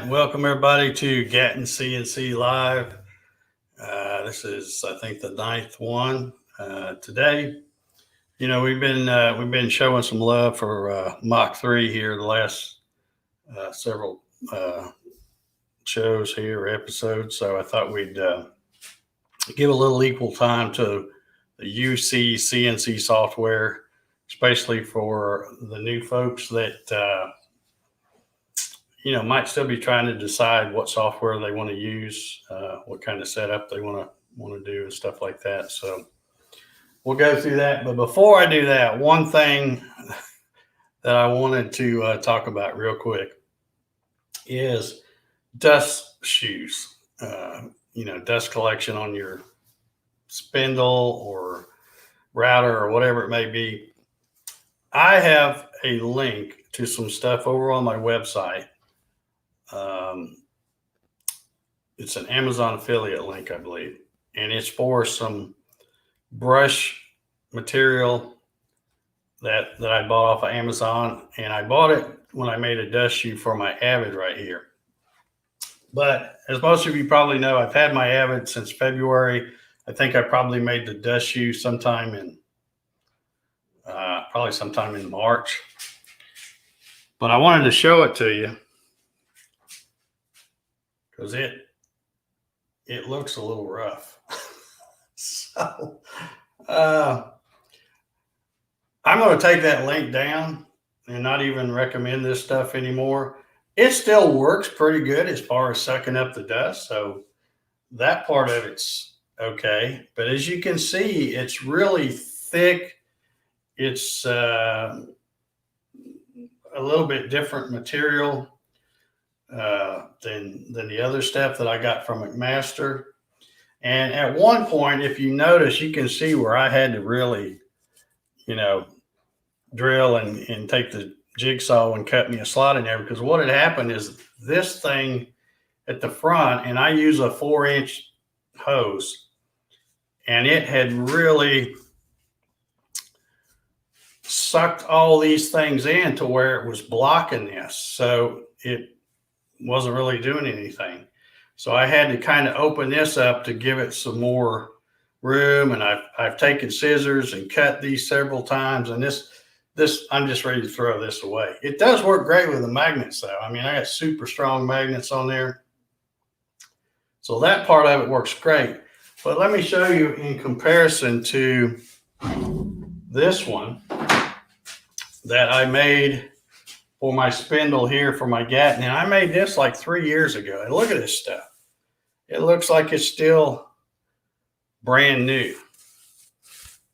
right, welcome everybody to Gatton CNC Live. This is, I think, the 9th one today. You know, we've been showing some love for Mach3 here the last several shows here, episodes. So I thought we'd give a little equal time to the UCCNC software, especially for the new folks that might still be trying to decide what software they want to use, what kind of setup they want to do and stuff like that. So we'll go through that. But before I do that, one thing that I wanted to talk about real quick is dust shoes. Dust collection on your spindle or router or whatever it may be. I have a link to some stuff over on my website. It's an Amazon affiliate link, I believe, and it's for some brush material that I bought off of Amazon, and I bought it when I made a dust shoe for my Avid right here. But as most of you probably know, I've had my Avid since February. I think I probably made the dust shoe sometime in March. But I wanted to show it to you because it looks a little rough. So I'm going to take that link down and not even recommend this stuff anymore. It still works pretty good as far as sucking up the dust. So that part of it's okay. But as you can see, it's really thick. It's a little bit different material than the other stuff that I got from McMaster. And at one point, if you notice, you can see where I had to really, drill and take the jigsaw and cut me a slot in there, because what had happened is this thing at the front, and I use a 4-inch hose, and it had really sucked all these things in to where it was blocking this. So it wasn't really doing anything. So I had to kind of open this up to give it some more room. And I've taken scissors and cut these several times. And this I'm just ready to throw this away. It does work great with the magnets though. I mean, I got super strong magnets on there. So that part of it works great. But let me show you in comparison to this one that I made for my spindle here for my Gatton. And I made this like 3 years ago. And look at this stuff. It looks like it's still brand new.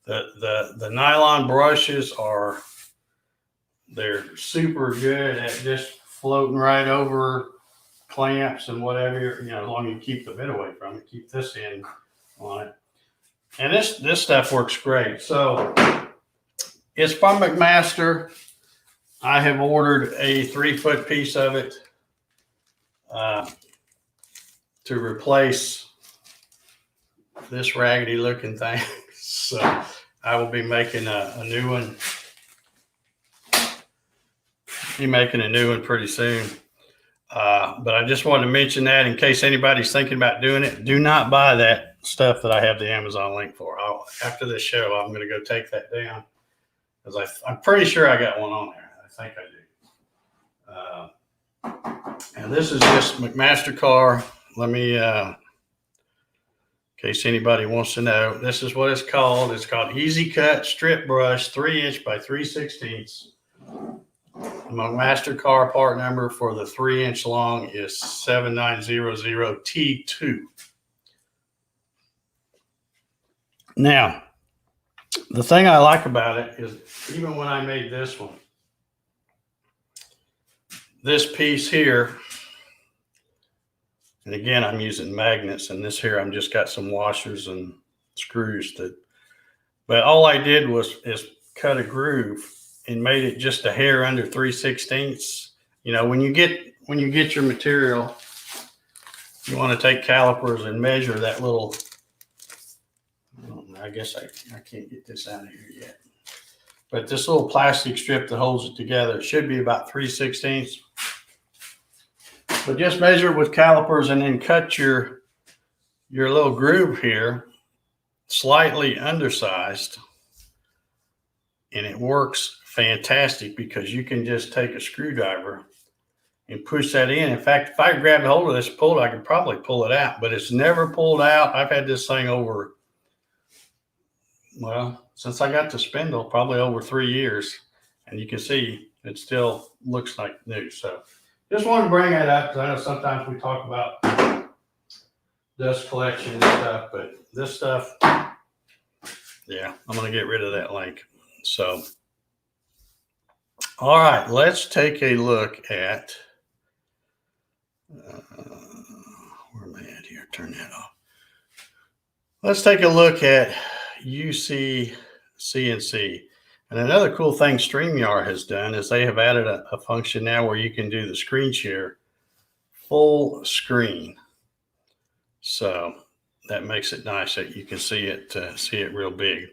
The nylon brushes they're super good at just floating right over clamps and whatever, as long as you keep the bit away from it, keep this end on it. And this stuff works great. So it's from McMaster. I have ordered a 3-foot piece of it to replace this raggedy looking thing. So I will be making a new one. Be making a new one pretty soon. But I just wanted to mention that in case anybody's thinking about doing it. Do not buy that stuff that I have the Amazon link for. After this show, I'm going to go take that down, because I'm pretty sure I got one on there. I think I do. And this is just McMaster car. Let me, in case anybody wants to know, this is what it's called. It's called Easy Cut Strip Brush 3-inch by 3/16. McMaster car part number for the 3-inch long is 7900T2. Now, the thing I like about it is, even when I made this one, this piece here, and again, I'm using magnets, and this here, I'm just got some washers and screws but all I did is cut a groove and made it just a hair under 3/16. When you get your material, you want to take calipers and measure that little, I guess I can't get this out of here yet. But this little plastic strip that holds it together, it should be about 3/16. But just measure with calipers and then cut your little groove here slightly undersized, and it works fantastic because you can just take a screwdriver and push that in. In fact, if I grabbed hold of this and pulled it, I could probably pull it out, but it's never pulled out. I've had this thing over, well, since I got the spindle, probably over 3 years, and you can see it still looks like new. So just wanted to bring that up because I know sometimes we talk about dust collection and stuff, but this stuff, yeah, I'm going to get rid of that link. So, all right, let's take a look at, where am I at here? Turn that off. Let's take a look at UC CNC. And another cool thing StreamYard has done is they have added a function now where you can do the screen share full screen. So that makes it nice that you can see it real big.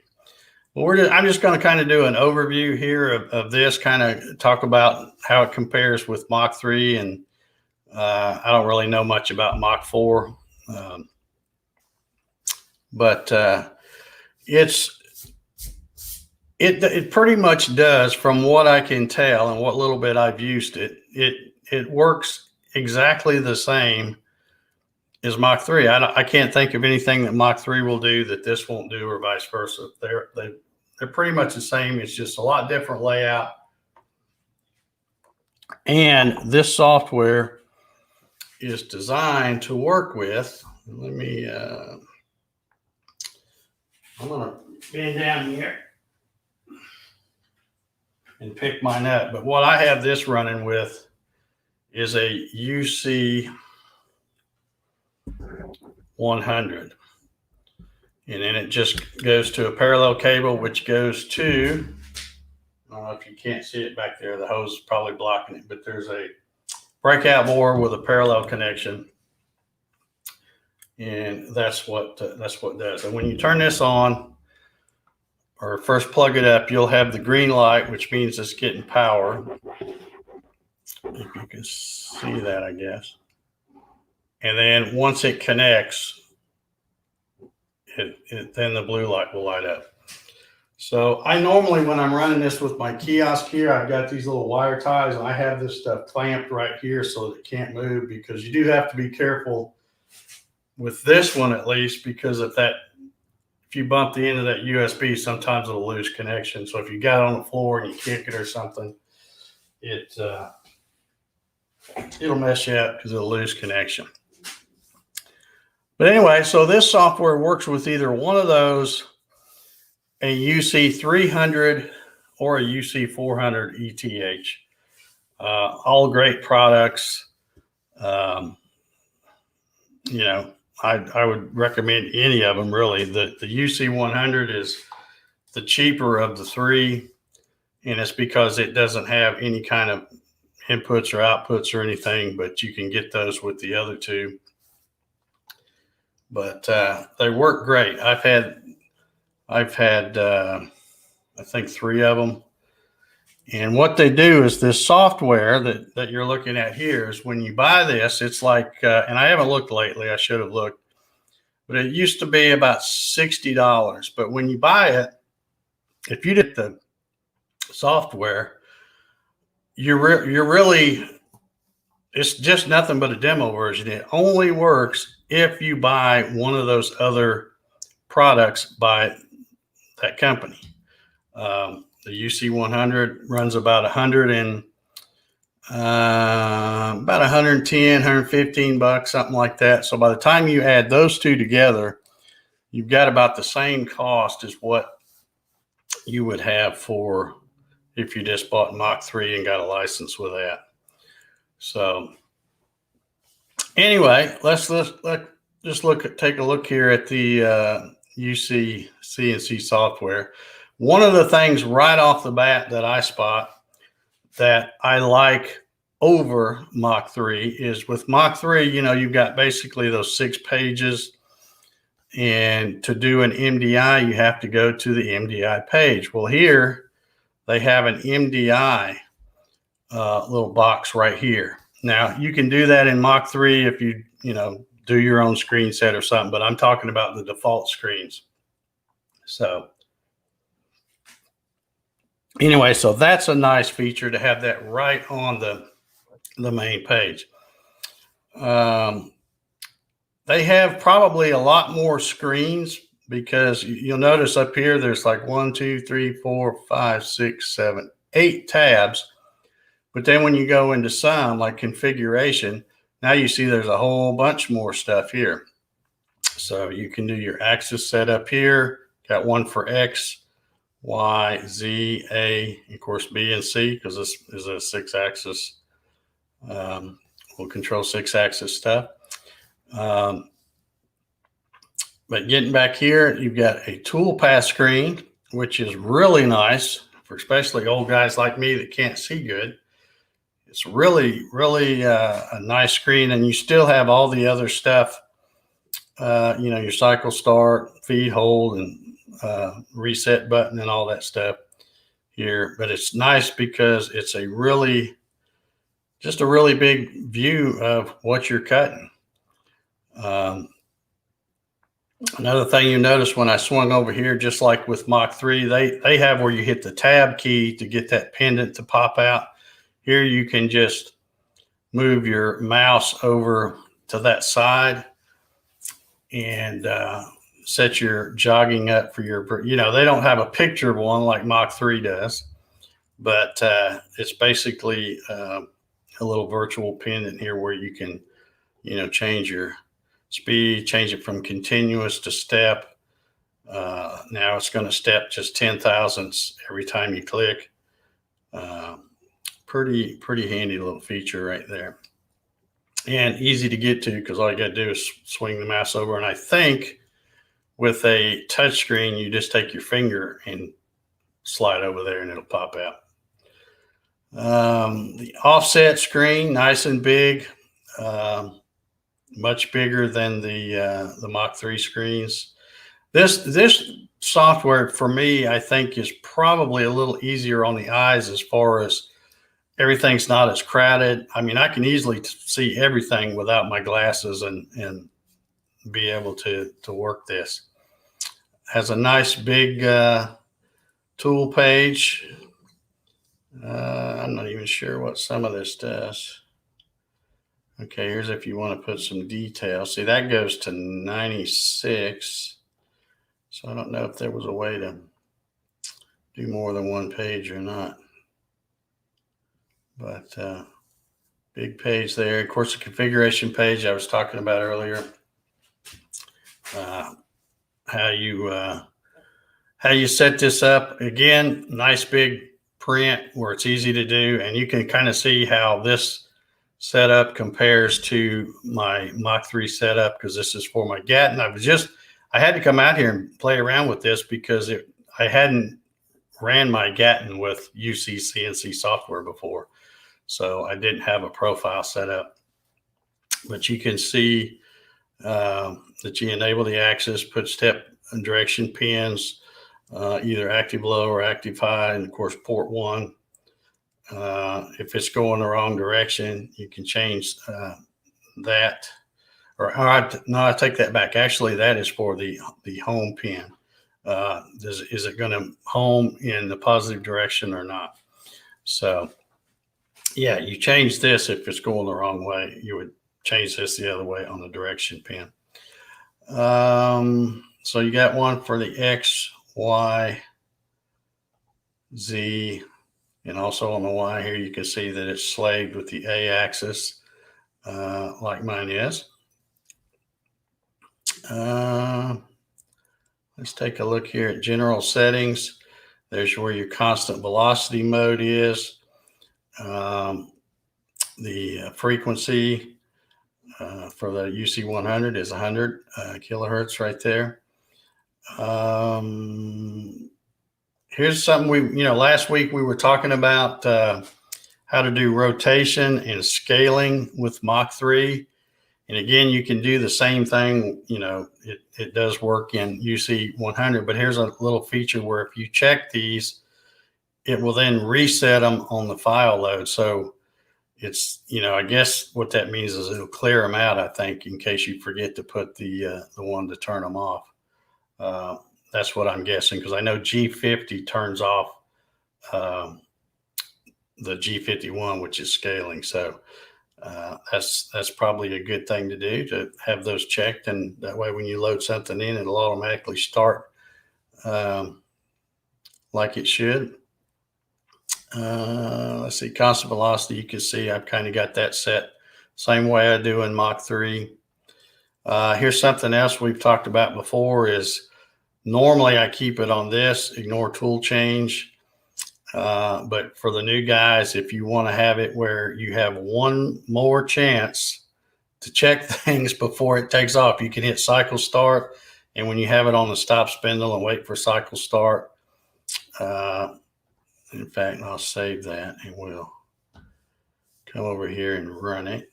Well, I'm just going to kind of do an overview here of this, kind of talk about how it compares with Mach 3, and I don't really know much about Mach 4, but it pretty much does, from what I can tell and what little bit I've used it. It works exactly the same as Mach 3. I can't think of anything that Mach 3 will do that this won't do, or vice versa. They're pretty much the same. It's just a lot different layout. And this software is designed to work with, let me, I'm going to bend down here and pick mine up. But what I have this running with is a UC 100. And then it just goes to a parallel cable, which goes to, I don't know if you can't see it back there. The hose is probably blocking it, but there's a breakout board with a parallel connection. And that's what it does. And when you turn this on, or first plug it up, you'll have the green light, which means it's getting power. If you can see that, I guess. And then once it connects, then the blue light will light up. So I normally, when I'm running this with my kiosk here, I've got these little wire ties, and I have this stuff clamped right here so that it can't move, because you do have to be careful with this one, at least, because if you bump the end of that USB, sometimes it'll lose connection. So if you got it on the floor and you kick it or something, it'll mess you up because it'll lose connection. But anyway, so this software works with either one of those, a UC 300 or a UC 400 ETH. All great products. I would recommend any of them, really. The UC 100 is the cheaper of the three, and it's because it doesn't have any kind of inputs or outputs or anything, but you can get those with the other two. But they work great. I've had I think 3 of them. And what they do is this software that you're looking at here is, when you buy this, it's like, and I haven't looked lately, I should have looked, but it used to be about $60. But when you buy it, if you get the software, you're really, it's just nothing but a demo version. It only works if you buy one of those other products by that company. The UC 100 runs about $110, $115, something like that. So by the time you add those two together, you've got about the same cost as what you would have for if you just bought Mach 3 and got a license with that. So anyway, let's just take a look here at the UC CNC software. One of the things right off the bat that I spot that I like over Mach 3 is, with Mach 3, you've got basically those 6 pages, and to do an MDI, you have to go to the MDI page. Well, here they have an MDI little box right here. Now you can do that in Mach 3 if you do your own screen set or something, but I'm talking about the default screens. So anyway, so that's a nice feature to have that right on the main page. They have probably a lot more screens, because you'll notice up here there's like 1, 2, 3, 4, 5, 6, 7, 8 tabs. But then when you go into some, like configuration, now you see there's a whole bunch more stuff here. So you can do your axis setup here. Got one for X, Y, Z, A, of course B and C, because this is a 6-axis. We'll control 6-axis stuff. But getting back here, you've got a toolpath screen, which is really nice for especially old guys like me that can't see good. It's really, really a nice screen, and you still have all the other stuff, your cycle start, feed, hold, and reset button and all that stuff here. But it's nice because it's just a really big view of what you're cutting. Another thing you notice when I swung over here, just like with Mach 3, they have where you hit the tab key to get that pendant to pop out. Here you can just move your mouse over to that side and set your jogging up for your, they don't have a picture of one like Mach 3 does, but it's basically a little virtual pendant here where you can, change your speed, change it from continuous to step. Now it's going to step just 10 thousandths every time you click. Pretty handy little feature right there, and easy to get to because all you got to do is swing the mouse over. And I think with a touch screen, you just take your finger and slide over there and it'll pop out. The offset screen, nice and big, much bigger than the Mach 3 screens. This software for me, I think, is probably a little easier on the eyes as far as everything's not as crowded. I mean, I can easily see everything without my glasses and be able to work this. Has a nice big tool page. I'm not even sure what some of this does. Okay, here's if you want to put some detail. See, that goes to 96. So I don't know if there was a way to do more than one page or not. But big page there. Of course, the configuration page I was talking about earlier. How you set this up. Again, nice big print where it's easy to do, and you can kind of see how this setup compares to my Mach 3 setup, because this is for my Gatton. I had to come out here and play around with this because I hadn't ran my Gatton with UC CNC software before. So I didn't have a profile set up, but you can see that you enable the axis, put step and direction pins, either active low or active high, and of course port 1. If it's going the wrong direction, you can change that. No, I take that back. Actually, that is for the home pin. Is it going to home in the positive direction or not? So yeah, you change this if it's going the wrong way. You would change this the other way on the direction pin. So you got one for the X, Y, Z, and also on the Y here, you can see that it's slaved with the A axis, like mine is. Let's take a look here at general settings. There's where your constant velocity mode is. The frequency for the UC 100 is 100 kilohertz right there. Here's something last week we were talking about how to do rotation and scaling with Mach 3. And again, you can do the same thing. It does work in UC 100, but here's a little feature where if you check these, it will then reset them on the file load. So it's, I guess what that means is it'll clear them out, I think, in case you forget to put the one to turn them off. That's what I'm guessing, because I know G50 turns off the G51, which is scaling. So that's probably a good thing to do, to have those checked, and that way when you load something in, it'll automatically start like it should. Let's see, constant velocity. You can see I've kind of got that set same way I do in Mach3. Here's something else we've talked about before is normally I keep it on this, ignore tool change. But for the new guys, if you want to have it where you have one more chance to check things before it takes off, you can hit cycle start. And when you have it on the stop spindle and wait for cycle start, in fact, I'll save that and we'll come over here and run it.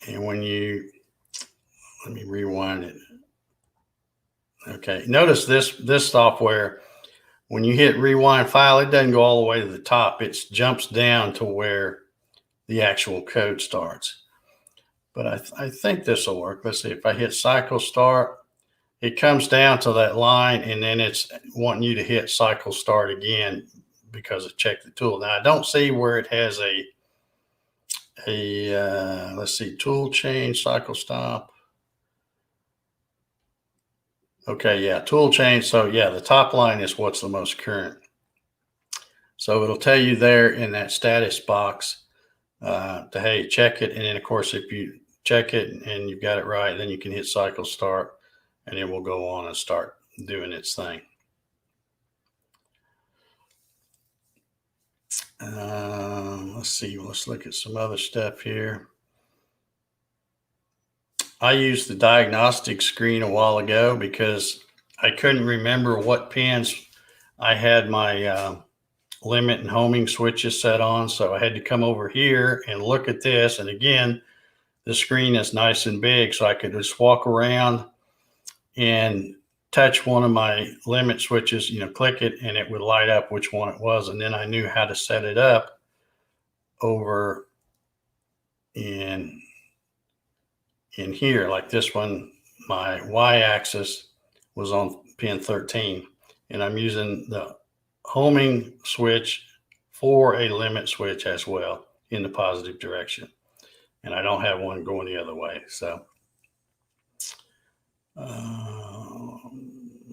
And when let me rewind it. Okay, notice this software, when you hit rewind file, it doesn't go all the way to the top. It jumps down to where the actual code starts. But I think this will work. Let's see, if I hit cycle start, it comes down to that line, and then it's wanting you to hit cycle start again because it checked the tool. Now I don't see where it has let's see, tool change, cycle stop. Okay, yeah, tool change. So yeah, the top line is what's the most current. So it'll tell you there in that status box to, hey, check it. And then of course, if you check it and you've got it right, then you can hit cycle start and it will go on and start doing its thing. Let's see, let's look at some other stuff here. I used the diagnostic screen a while ago because I couldn't remember what pins I had my limit and homing switches set on. So I had to come over here and look at this. And again, the screen is nice and big, so I could just walk around and touch one of my limit switches, click it, and it would light up which one it was. And then I knew how to set it up over in here. Like this one, my y-axis was on pin 13, and I'm using the homing switch for a limit switch as well in the positive direction, and I don't have one going the other way. So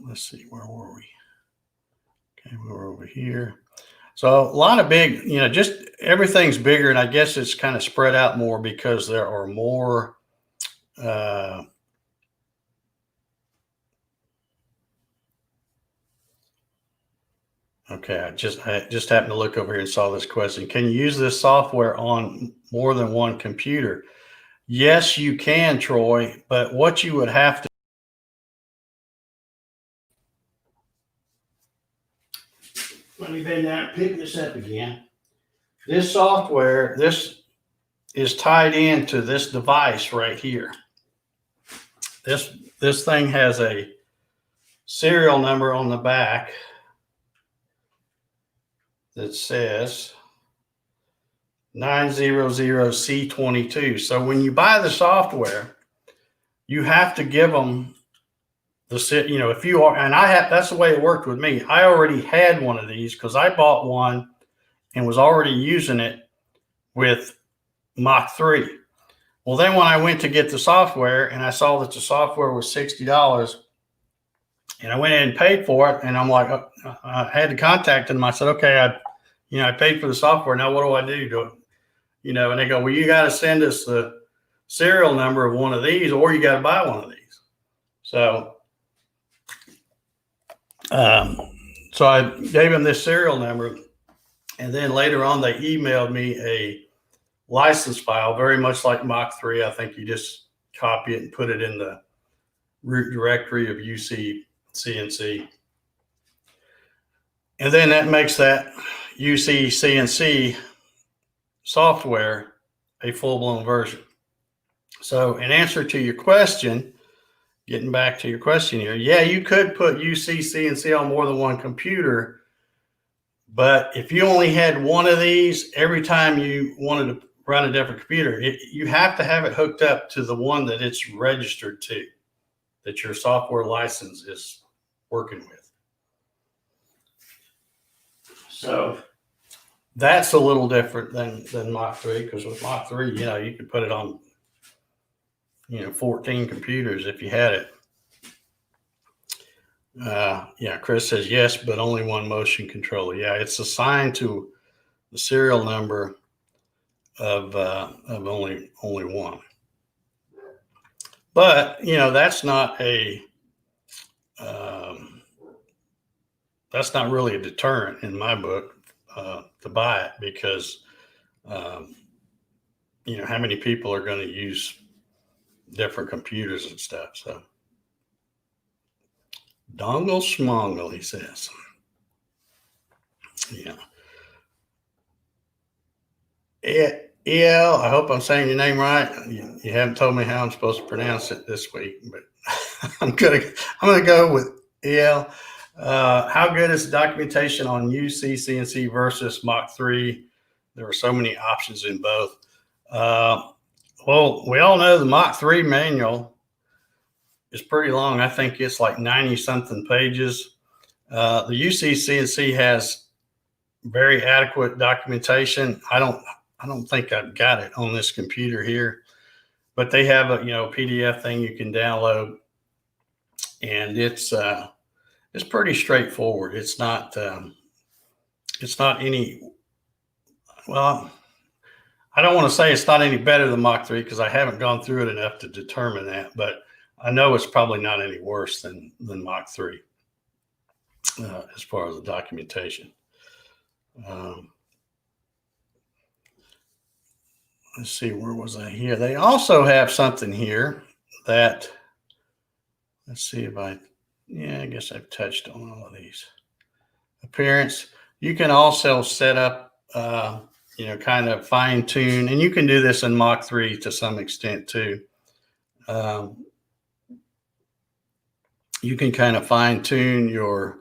let's see, where were we? Okay, we were over here. So a lot of big, just everything's bigger, and I guess it's kind of spread out more because there are more okay, I just happened to look over here and saw this question. Can you use this software on more than one computer? Yes, you can, Troy, but what you would have to, let me bend down and pick this up again. This software, this is tied into this device right here. This thing has a serial number on the back that says 900C22. So when you buy the software, you have to give them if you are, and that's the way it worked with me. I already had one of these because I bought one and was already using it with Mach3. Well, then when I went to get the software and I saw that the software was $60, and I went in and paid for it, and I'm like, I had to contact them. I said, okay, I paid for the software. Now what do I do? And they go, well, you got to send us the serial number of one of these, or you got to buy one of these. So I gave them this serial number, and then later on they emailed me a license file, very much like Mach3. I think you just copy it and put it in the root directory of UCCNC. And then that makes that UCCNC software a full-blown version. So in answer to your question, getting back to your question here, yeah, you could put UCCNC on more than one computer, But if you only had one of these, every time you wanted to run a different computer, you have to have it hooked up to the one that it's registered to, that your software license is working with. So that's a little different than Mach 3, because with Mach 3, you could put it on, 14 computers if you had it. Yeah, Chris says yes, but only one motion controller. Yeah, it's assigned to the serial number of only one. But that's not really a deterrent in my book to buy it, because how many people are going to use different computers and stuff. So dongle schmongle, he says. Yeah. I hope I'm saying your name right. You haven't told me how I'm supposed to pronounce it this week, but I'm gonna go with El. How good is the documentation on UC CNC versus Mach 3? There were so many options in both. Well, we all know the Mach 3 manual is pretty long. I think it's like 90 something pages. The UC CNC has very adequate documentation. I don't think I've got it on this computer here, but they have a PDF thing you can download, and it's pretty straightforward. It's not any, well, I don't want to say it's not any better than Mach 3, because I haven't gone through it enough to determine that, but I know it's probably not any worse than Mach 3 as far as the documentation. Let's see, where was I here? They also have something here that, let's see if I guess I've touched on all of these. Appearance. You can also set up, kind of fine tune, and you can do this in Mach 3 to some extent too. You can kind of fine tune your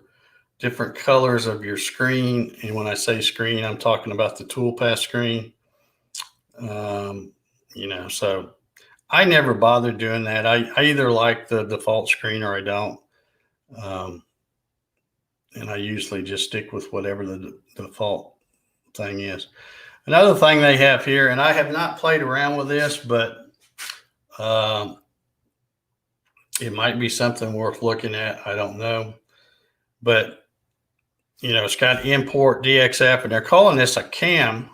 different colors of your screen. And when I say screen, I'm talking about the toolpath screen. So I never bothered doing that. I either like the default screen or I don't. And I usually just stick with whatever the default thing is. Another thing they have here, and I have not played around with this, but it might be something worth looking at. I don't know. But, it's got import DXF, and they're calling this a CAM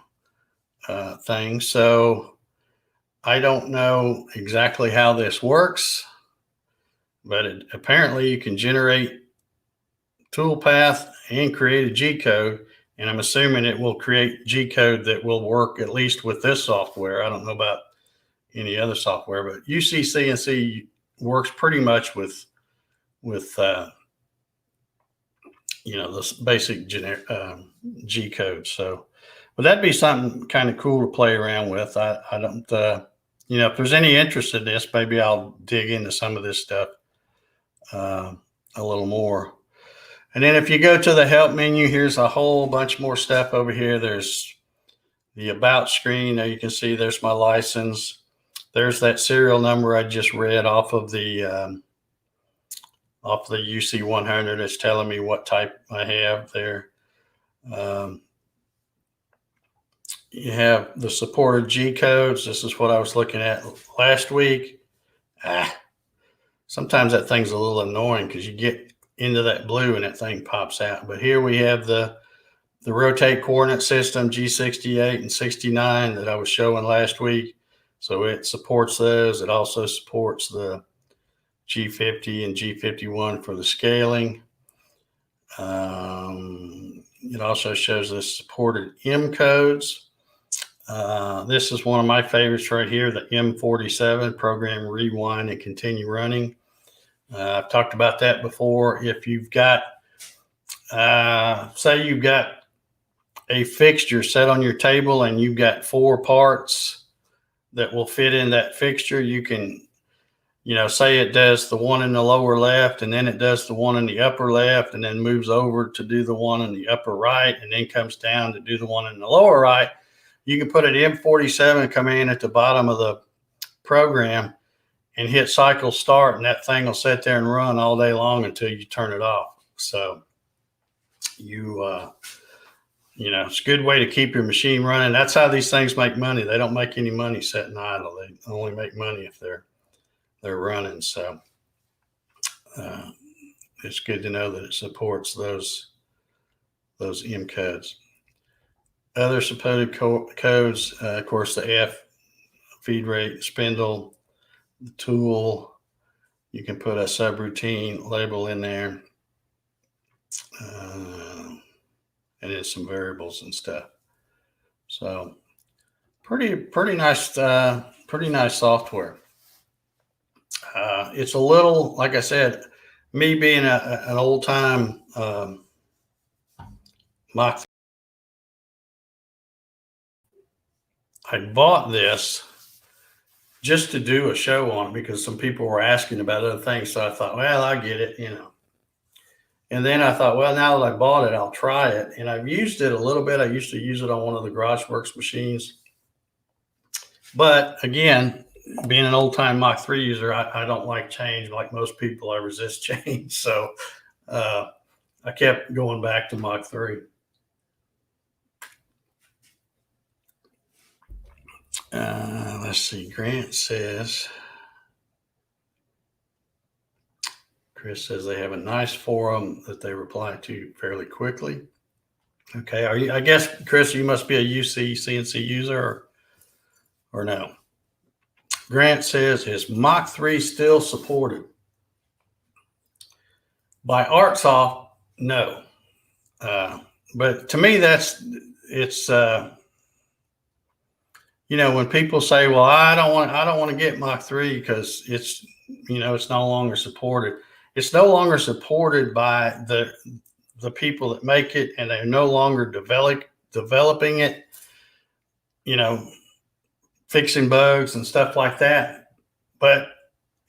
thing. So I don't know exactly how this works, but apparently you can generate toolpath and create a G code. And I'm assuming it will create G code that will work at least with this software. I don't know about any other software, but UCCNC works pretty much with this basic generic G code. So, but that'd be something kind of cool to play around with. I don't, if there's any interest in this, maybe I'll dig into some of this stuff a little more. And then if you go to the help menu, here's a whole bunch more stuff over here. There's the about screen. There you can see there's my license. There's that serial number I just read off of the UC 100. It's telling me what type I have there. You have the supported G codes. This is what I was looking at last week. Sometimes that thing's a little annoying because you get into that blue and that thing pops out. But here we have the rotate coordinate system, G68 and 69 that I was showing last week. So it supports those. It also supports the G50 and G51 for the scaling. It also shows the supported M codes. This is one of my favorites right here, the M47, program, rewind, and continue running. I've talked about that before. If you've got, say you've got a fixture set on your table and you've got 4 parts that will fit in that fixture, you can say it does the one in the lower left, and then it does the one in the upper left, and then moves over to do the one in the upper right, and then comes down to do the one in the lower right. You can put an M47 command at the bottom of the program and hit cycle start, and that thing will sit there and run all day long until you turn it off. So it's a good way to keep your machine running. That's how these things make money. They don't make any money sitting idle. They only make money if they're running. So it's good to know that it supports those M codes. Other supported codes, of course, the F, feed rate, spindle, the tool. You can put a subroutine label in there, and then some variables and stuff. So pretty nice software. It's a little, like I said, me being an old time Mach3, I bought this just to do a show on it because some people were asking about other things. So I thought, well, I get it, And then I thought, well, now that I bought it, I'll try it. And I've used it a little bit. I used to use it on one of the GarageWorks machines. But again, being an old time Mach3 user, I don't like change. Like most people, I resist change. So I kept going back to Mach3. Let's see. Grant says, Chris says they have a nice forum that they reply to fairly quickly. Okay. I guess, Chris, you must be a UCCNC user or no? Grant says, is Mach3 still supported? By Artsoft, no. But to me, it's when people say, well, I don't want to get Mach3 because it's no longer supported. It's no longer supported by the people that make it, and they're no longer developing it, fixing bugs and stuff like that. But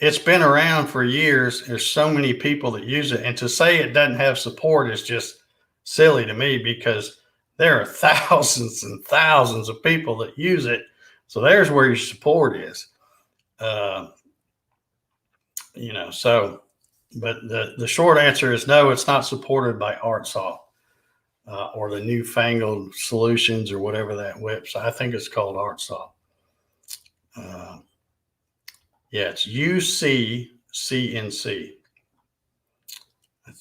it's been around for years. There's so many people that use it. And to say it doesn't have support is just silly to me because there are thousands and thousands of people that use it. So there's where your support is. But the short answer is no, it's not supported by Artsoft or the newfangled solutions or whatever that website. I think it's called Artsoft. It's UCCNC.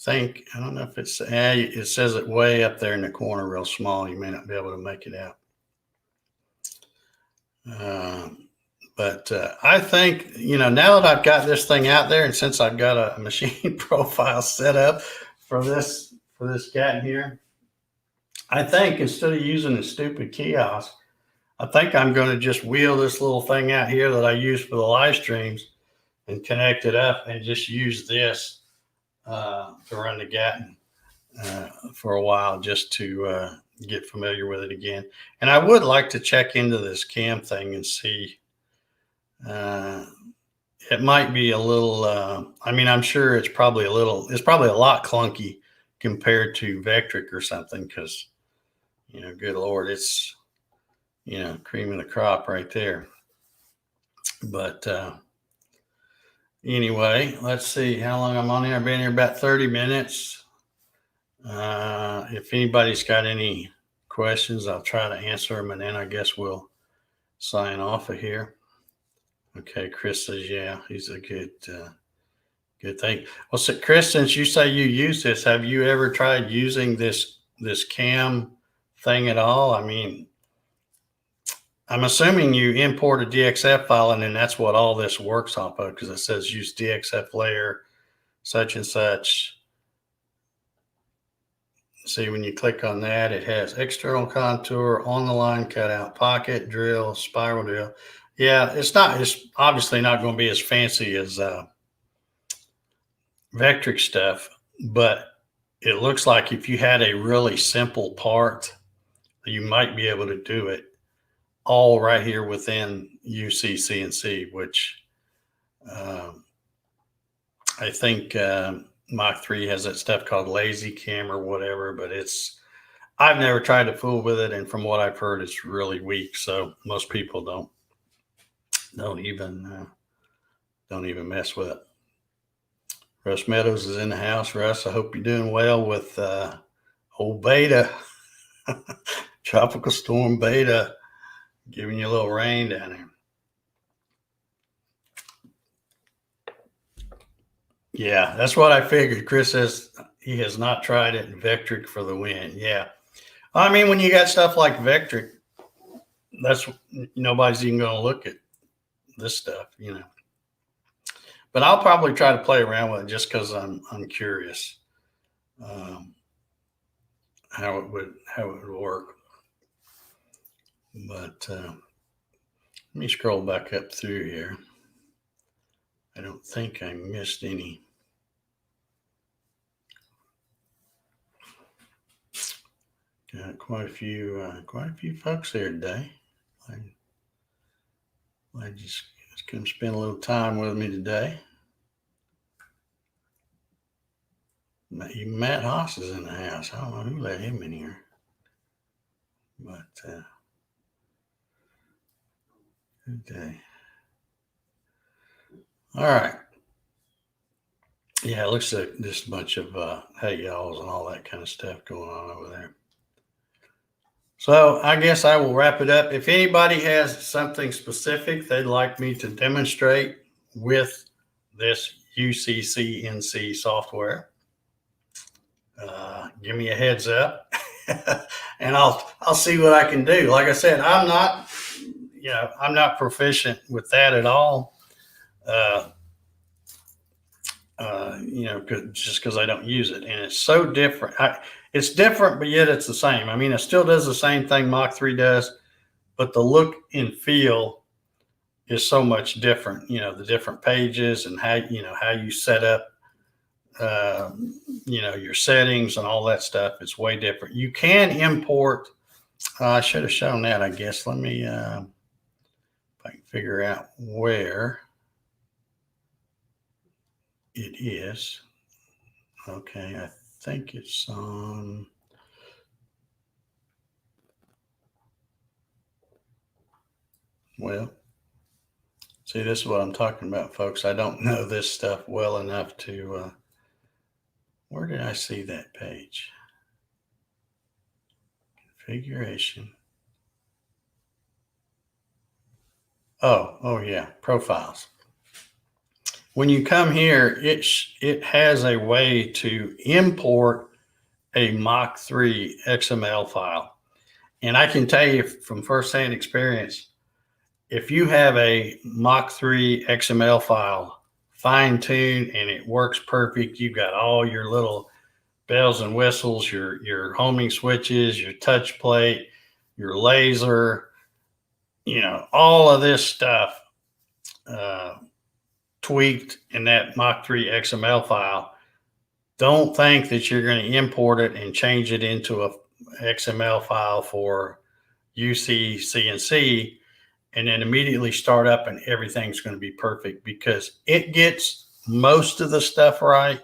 I don't know if it says it way up there in the corner real small. You may not be able to make it out. But I think, now that I've got this thing out there, and since I've got a machine profile set up for this Gatton here, I think instead of using a stupid kiosk, I think I'm going to just wheel this little thing out here that I use for the live streams and connect it up and just use this to run the Gatton for a while just to get familiar with it again. And I would like to check into this cam thing and see. It might be a little, I'm sure it's probably a lot clunky compared to Vectric or something because, good Lord, it's, cream of the crop right there. But anyway, let's see how long I'm on here. I've been here about 30 minutes. If anybody's got any questions, I'll try to answer them, and then I guess we'll sign off of here. Okay, Chris says, yeah, he's a good thing. Well, so Chris, since you say you use this, have you ever tried using this cam thing at all? I'm assuming you import a DXF file, and then that's what all this works off of, because it says use DXF layer, such and such. See, when you click on that, it has external contour, on the line cutout, pocket, drill, spiral drill. Yeah, it's obviously not going to be as fancy as Vectric stuff, but it looks like if you had a really simple part, you might be able to do it all right here within UCCNC, which I think Mach 3 has that stuff called lazy cam or whatever, but I've never tried to fool with it, and from what I've heard, it's really weak. So most people don't even mess with it. Russ Meadows is in the house. Russ, I hope you're doing well with old Beta, Tropical Storm Beta, giving you a little rain down there. Yeah, that's what I figured. Chris says he has not tried it. Vectric for the win. Yeah. I mean, when you got stuff like Vectric, that's nobody's even going to look at this stuff, you know. But I'll probably try to play around with it just because I'm curious how it would work. But let me scroll back up through here. I don't think I missed any. Got quite a few folks here today. I just come spend a little time with me today. Even Matt Haas is in the house. I don't know who let him in here, but good day. All right. Yeah, it looks like just a bunch of hey y'alls and all that kind of stuff going on over there. So I guess I will wrap it up. If anybody has something specific they'd like me to demonstrate with this UCCNC software, give me a heads up, and I'll see what I can do. Like I said, I'm not proficient with that at all. Just because I don't use it, and it's so different. It's different, but yet it's the same. I mean, it still does the same thing Mach 3 does, but the look and feel is so much different. You know, the different pages and how you set up, your settings and all that stuff. It's way different. You can import. I should have shown that, I guess. Let me, if I can figure out where it is. Okay, I think it's on. Well, see, this is what I'm talking about, folks. I don't know this stuff well enough to. Where did I see that page? Configuration. Oh yeah, profiles. When you come here, it has a way to import a Mach 3 XML file. And I can tell you from firsthand experience, if you have a Mach 3 XML file fine-tuned and it works perfect, you've got all your little bells and whistles, your homing switches, your touch plate, your laser, all of this stuff tweaked in that Mach 3 XML file. Don't think that you're going to import it and change it into a XML file for UCCNC and then immediately start up and everything's going to be perfect, because it gets most of the stuff right,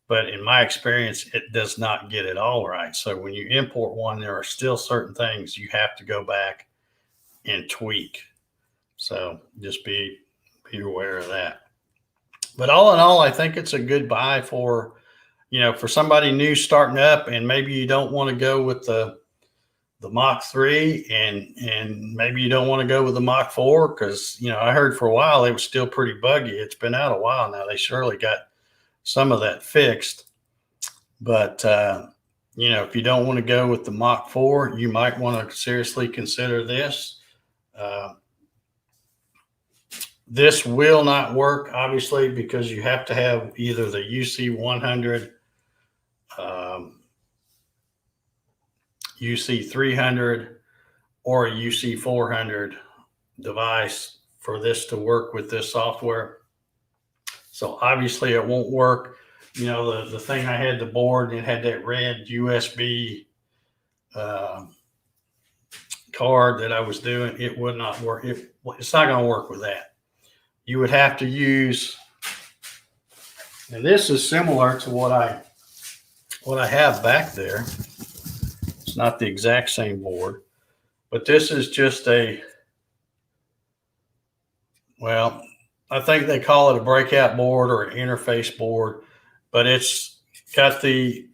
but in my experience, it does not get it all right. So when you import one, there are still certain things you have to go back and tweak. So just be aware of that. But all in all, I think it's a good buy for somebody new starting up, and maybe you don't want to go with the Mach 3 and maybe you don't want to go with the Mach 4 because, I heard for a while it was still pretty buggy. It's been out a while now. They surely got some of that fixed. But, if you don't want to go with the Mach 4, you might want to seriously consider this. This will not work, obviously, because you have to have either the UC 100, UC 300, or a UC 400 device for this to work with this software. So obviously it won't work. The thing I had, the board, it had that red USB card that I was doing. It would not work. It's not going to work with that. You would have to use And this is similar to what I have back there. It's not the exact same board, but this is just well, I think they call it a breakout board or an interface board, but it's got the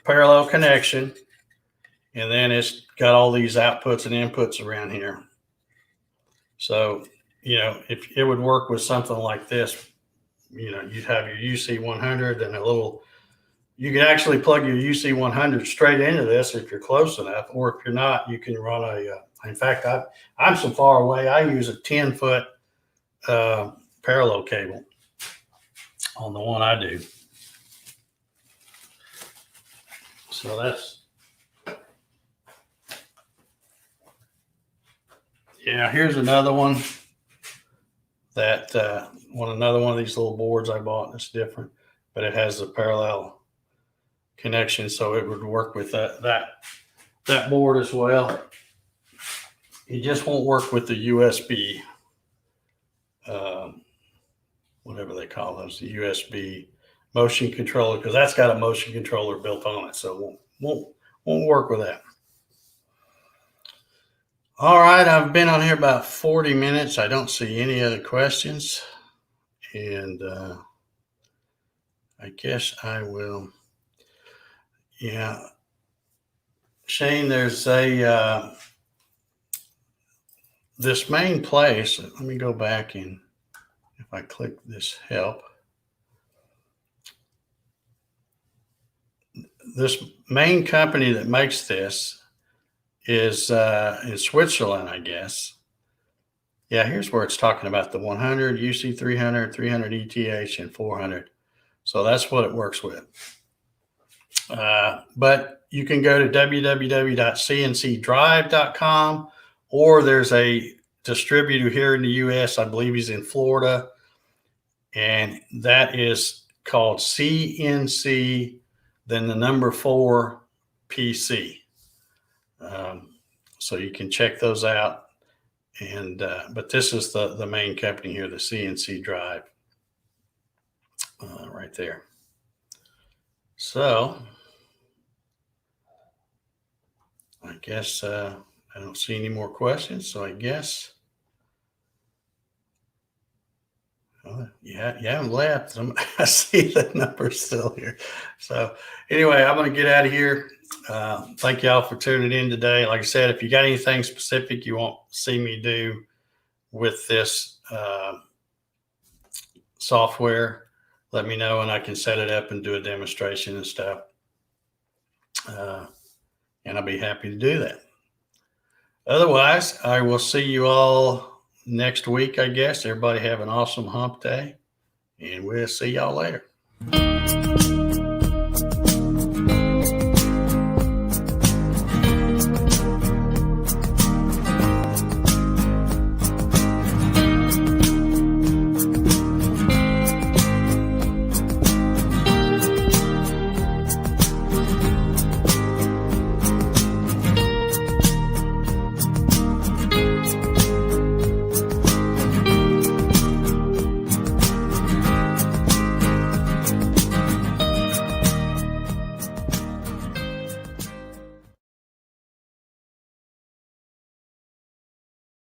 parallel connection, and then it's got all these outputs and inputs around here. So, if it would work with something like this, you'd have your UC100 and you can actually plug your UC100 straight into this if you're close enough, or if you're not, you can run in fact, I'm so far away, I use a 10-foot parallel cable on the one I do. So here's another one that another one of these little boards I bought that's different, but it has a parallel connection, so it would work with that board as well. It just won't work with the USB, whatever they call those, the USB motion controller, because that's got a motion controller built on it, so won't work with that. All right, I've been on here about 40 minutes. I don't see any other questions, and I guess I will. Yeah, Shane, there's this main place. Let me go back, and if I click this help, this main company that makes this is in Switzerland, I guess. Yeah, here's where it's talking about the 100, UC 300, 300 ETH, and 400. So that's what it works with. But you can go to www.cncdrive.com, or there's a distributor here in the US, I believe he's in Florida, and that is called CNC, then the number 4 PC. So you can check those out. And but this is the main company here, the CNC Drive, right there. So I guess I don't see any more questions. So I guess you haven't left. I see the number still here. So anyway, I'm going to get out of here. Thank y'all for tuning in today. Like I said, if you got anything specific you want to see me do with this software, let me know and I can set it up and do a demonstration and stuff. And I'll be happy to do that. Otherwise, I will see you all next week, I guess. Everybody have an awesome hump day, and we'll see y'all later.